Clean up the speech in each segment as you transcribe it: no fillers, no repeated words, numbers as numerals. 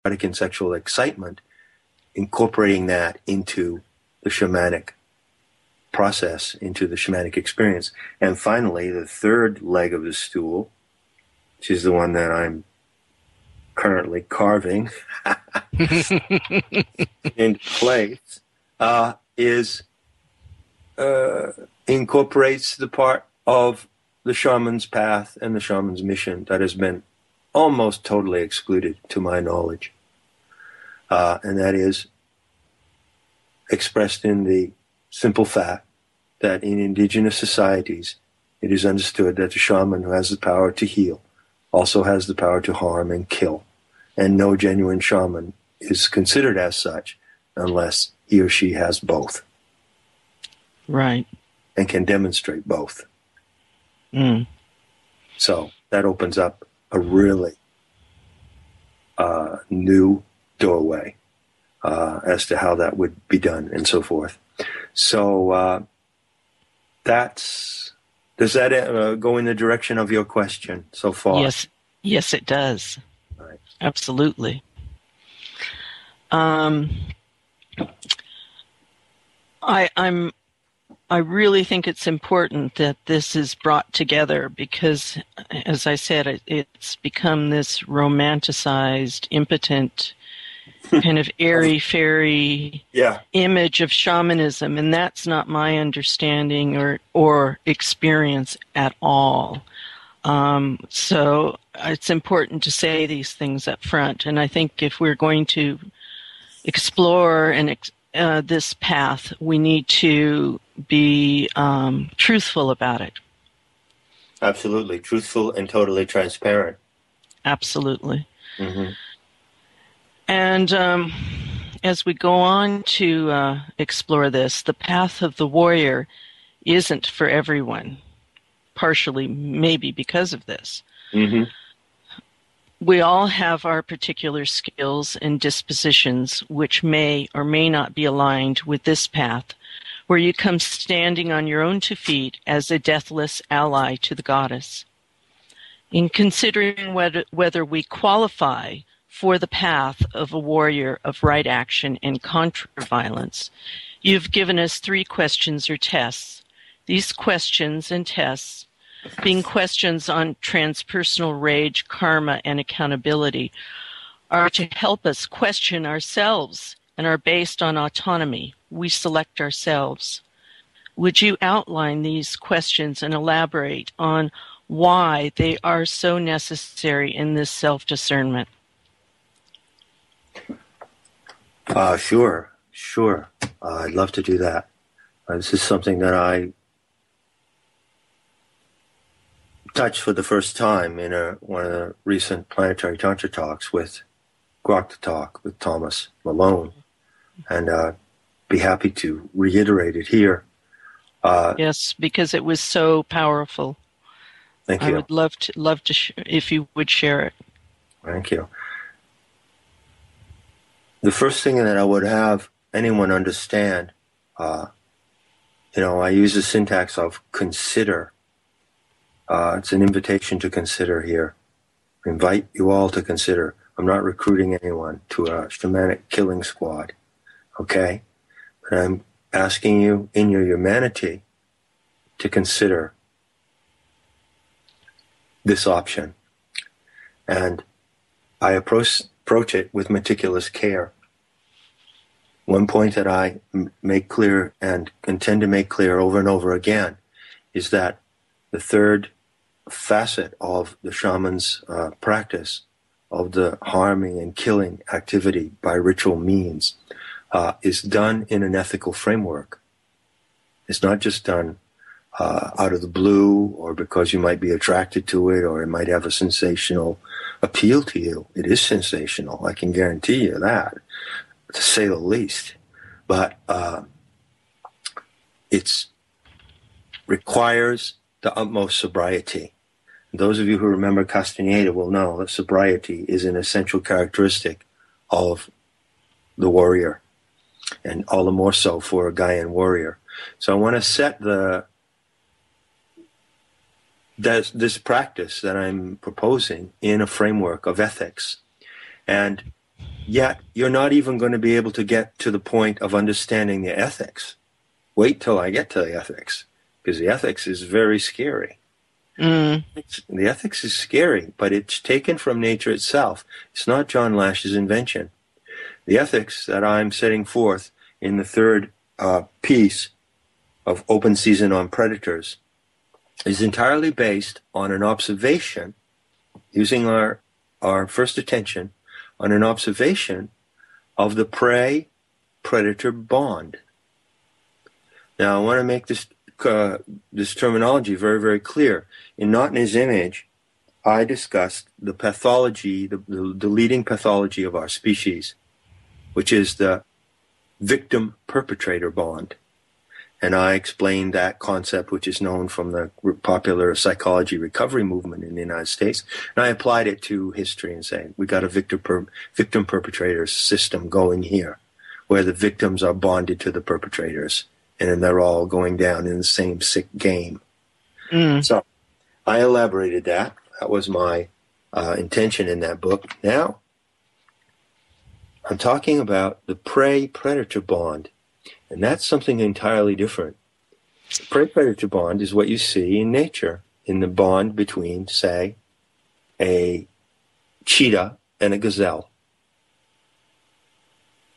and sexual excitement, incorporating that into the shamanic process, into the shamanic experience. And finally, the third leg of the stool, which is the one that I'm currently carving into place, incorporates the part of the shaman's path and the shaman's mission that has been almost totally excluded to my knowledge. And that is expressed in the simple fact that in indigenous societies, it is understood that the shaman who has the power to heal also has the power to harm and kill. And no genuine shaman is considered as such unless he or she has both. Right. And can demonstrate both. Mm. So that opens up a really new doorway as to how that would be done and so forth. So does that go in the direction of your question so far? Yes, it does. Right. Absolutely. I really think it's important that this is brought together because, as I said, it's become this romanticized, impotent, kind of airy-fairy image of shamanism, and that's not my understanding or experience at all. So it's important to say these things up front, and I think if we're going to explore this path, we need to be truthful about it. Absolutely. Truthful and totally transparent. Absolutely. Mm-hmm. And as we go on to explore this, the path of the warrior isn't for everyone, partially maybe because of this. Mm-hmm. We all have our particular skills and dispositions which may or may not be aligned with this path, where you come standing on your own 2 feet as a deathless ally to the goddess. In considering whether we qualify for the path of a warrior of right action and contra-violence, you've given us 3 questions or tests. These questions and tests, being questions on transpersonal rage, karma, and accountability, are to help us question ourselves and are based on autonomy. We select ourselves. Would you outline these questions and elaborate on why they are so necessary in this self-discernment? Sure. I'd love to do that. This is something that I touched for the first time in one of the recent Planetary Tantra talks with Grok Talk with Thomas Malone, and be happy to reiterate it here. Yes, because it was so powerful. Thank you. I would love to if you would share it. Thank you. The first thing that I would have anyone understand, I use the syntax of consider. It's an invitation to consider here. I invite you all to consider. I'm not recruiting anyone to a shamanic killing squad, okay? But I'm asking you in your humanity to consider this option. And I approach it with meticulous care. One point that I make clear and intend to make clear over and over again is that the third facet of the shaman's practice of the harming and killing activity by ritual means is done in an ethical framework. It's not just done out of the blue or because you might be attracted to it or it might have a sensational appeal to you. It is sensational, I can guarantee you that, to say the least. But it requires the utmost sobriety. Those of you who remember Castaneda will know that sobriety is an essential characteristic of the warrior, and all the more so for a Gaian warrior. So I want to set this practice that I'm proposing in a framework of ethics. And Yet you're not even going to be able to get to the point of understanding the ethics. Wait till I get to the ethics, because the ethics is very scary. Mm. The ethics is scary, but it's taken from nature itself. It's not John Lash's invention. The ethics that I'm setting forth in the third piece of Open Season on Predators is entirely based on an observation, using our first attention, on an observation of the prey-predator bond. Now, I want to make this terminology very, very clear. In Not in His Image, I discussed the pathology, the leading pathology of our species, which is the victim-perpetrator bond. And I explained that concept, which is known from the popular psychology recovery movement in the United States. And I applied it to history and saying, we got a victim-perpetrator system going here, where the victims are bonded to the perpetrators, and they're all going down in the same sick game. Mm. So I elaborated that. That was my intention in that book. Now, I'm talking about the prey-predator bond. And that's something entirely different. The prey-predator bond is what you see in nature, in the bond between, say, a cheetah and a gazelle.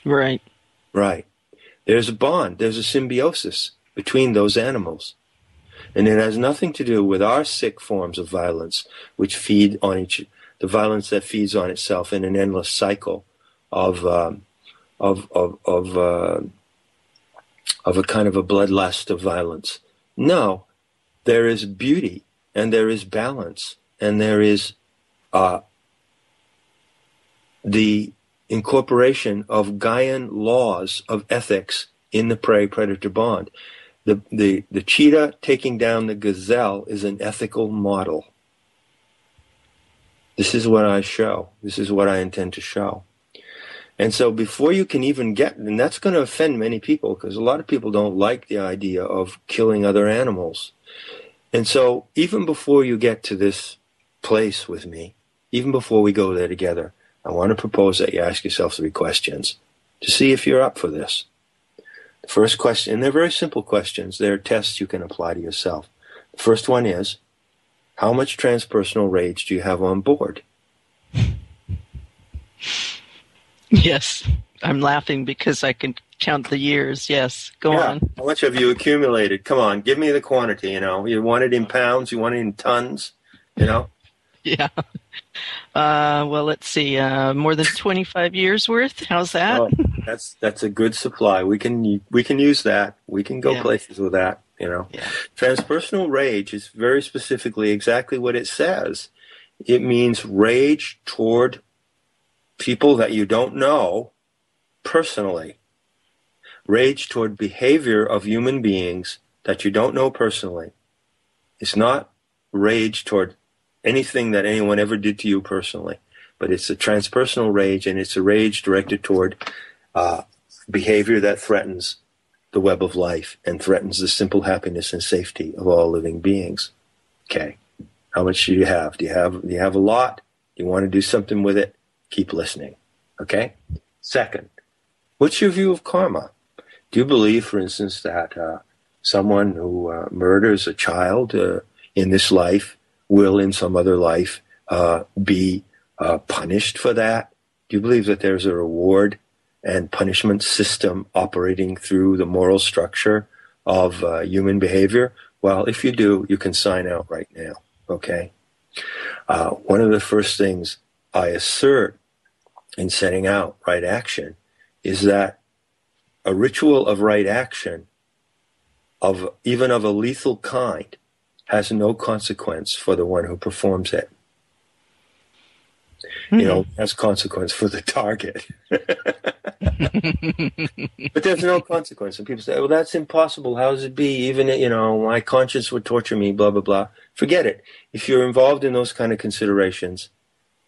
Right. Right. There's a bond, there's a symbiosis between those animals. And it has nothing to do with our sick forms of violence, which feed on the violence that feeds on itself in an endless cycle of a kind of a bloodlust of violence. No, there is beauty, and there is balance, and there is the incorporation of Gaian laws of ethics in the prey-predator bond. The cheetah taking down the gazelle is an ethical model. This is what I show. This is what I intend to show. And so before you can even get, and that's going to offend many people, because a lot of people don't like the idea of killing other animals. And so even before you get to this place with me, even before we go there together, I want to propose that you ask yourself 3 questions to see if you're up for this. The first question, and they're very simple questions. They're tests you can apply to yourself. The first one is, how much transpersonal rage do you have on board? Yes. I'm laughing because I can count the years. Yes. Go on. How much have you accumulated? Come on, give me the quantity, You want it in pounds, you want it in tons, Yeah. Well, let's see. More than 25 years worth. How's that? Oh, that's a good supply. We can use that. We can go places with that, Yeah. Transpersonal rage is very specifically exactly what it says. It means rage toward people that you don't know personally. Rage toward behavior of human beings that you don't know personally. It's not rage toward anything that anyone ever did to you personally, but it's a transpersonal rage, and it's a rage directed toward behavior that threatens the web of life and threatens the simple happiness and safety of all living beings. Okay. How much do you have? Do you have a lot? Do you want to do something with it? Keep listening. Okay? Second, what's your view of karma? Do you believe, for instance, that someone who murders a child in this life will in some other life be punished for that? Do you believe that there's a reward and punishment system operating through the moral structure of human behavior? Well, if you do, you can sign out right now. Okay? One of the first things I assert in setting out right action is that a ritual of right action, even of a lethal kind, has no consequence for the one who performs it. Has consequence for the target. But there's no consequence. And people say, well, that's impossible. How does it be? Even, my conscience would torture me, blah, blah, blah. Forget it. If you're involved in those kind of considerations,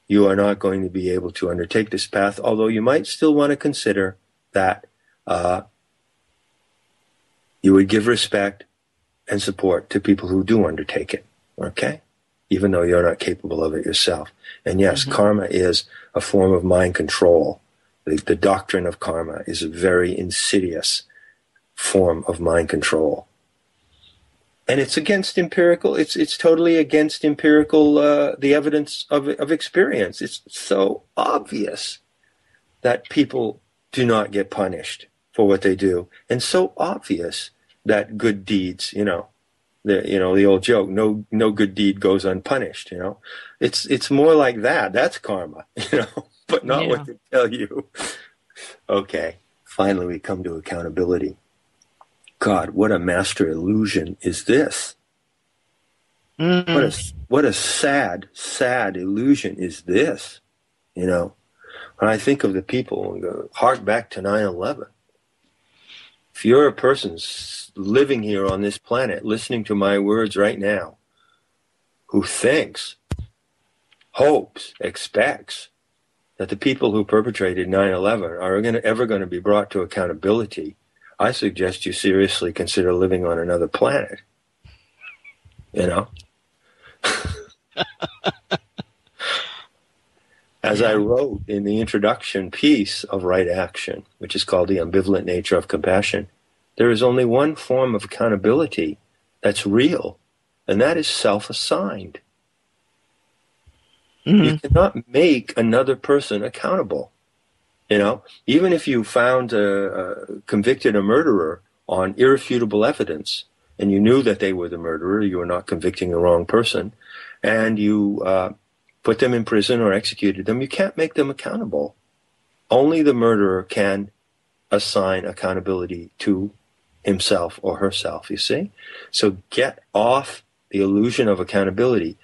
you are not going to be able to undertake this path, although you might still want to consider that you would give respect and support to people who do undertake it, okay? Even though you're not capable of it yourself. And yes, karma is a form of mind control. The doctrine of karma is a very insidious form of mind control. And it's against empirical, it's totally against empirical, the evidence of experience. It's so obvious that people do not get punished for what they do. And so obvious that good deeds, the old joke, no good deed goes unpunished, It's more like that. That's karma, but not what they tell you. Okay, finally we come to accountability. God, what a master illusion is this? What a sad, sad illusion is this? When I think of the people and go, hark back to 9/11. If you're a person living here on this planet, listening to my words right now, who thinks, hopes, expects that the people who perpetrated 9/11 are ever going to be brought to accountability, I suggest you seriously consider living on another planet. As I wrote in the introduction piece of Right Action, which is called The Ambivalent Nature of Compassion, there is only one form of accountability that's real, and that is self-assigned. Mm-hmm. You cannot make another person accountable. Even if you found convicted a murderer on irrefutable evidence, and you knew that they were the murderer, you were not convicting the wrong person, and you put them in prison or executed them, you can't make them accountable. Only the murderer can assign accountability to himself or herself, you see? So get off the illusion of accountability.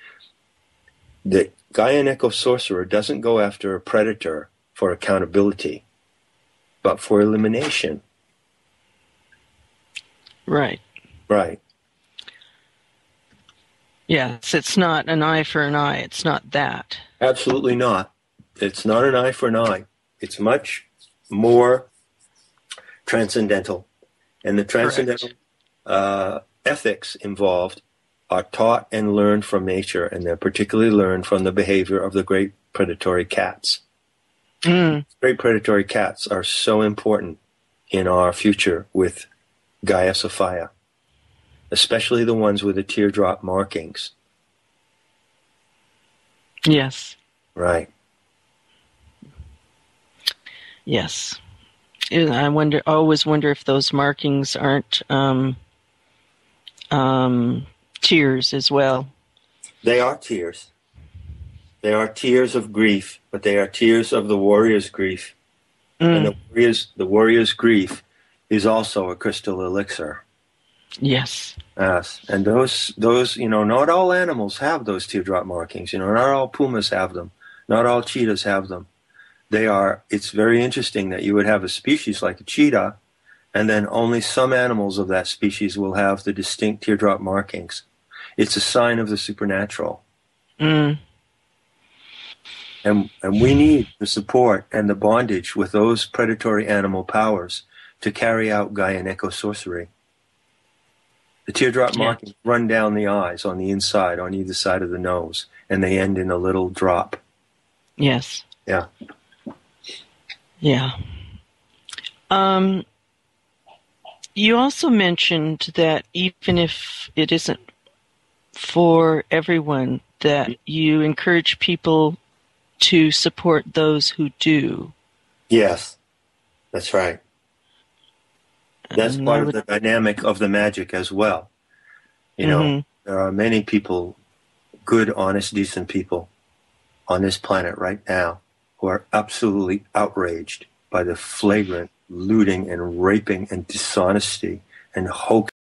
The Gaian Eco-Sorcerer doesn't go after a predator for accountability, but for elimination. Right. Right. Yes, it's not an eye for an eye. It's not that. Absolutely not. It's not an eye for an eye. It's much more transcendental. And the transcendental ethics involved are taught and learned from nature, and they're particularly learned from the behavior of the great predatory cats. Great predatory cats are so important in our future with Gaia Sophia, especially the ones with the teardrop markings. Yes. Right. Yes. I always wonder if those markings aren't tears as well. They are tears. They are tears of grief, but they are tears of the warrior's grief. And the warrior's grief is also a crystal elixir. Yes. Yes. And those, not all animals have those teardrop markings. Not all pumas have them. Not all cheetahs have them. It's very interesting that you would have a species like a cheetah, and then only some animals of that species will have the distinct teardrop markings. It's a sign of the supernatural. And we need the support and the bondage with those predatory animal powers to carry out Gaian Eco-Sorcery. The teardrop markings run down the eyes on the inside, on either side of the nose, and they end in a little drop. Yes. Yeah. Yeah. You also mentioned that even if it isn't for everyone, that you encourage people to support those who do. Yes, that's right. That's part of the dynamic of the magic as well. There are many people, good, honest, decent people on this planet right now who are absolutely outraged by the flagrant looting and raping and dishonesty and hoax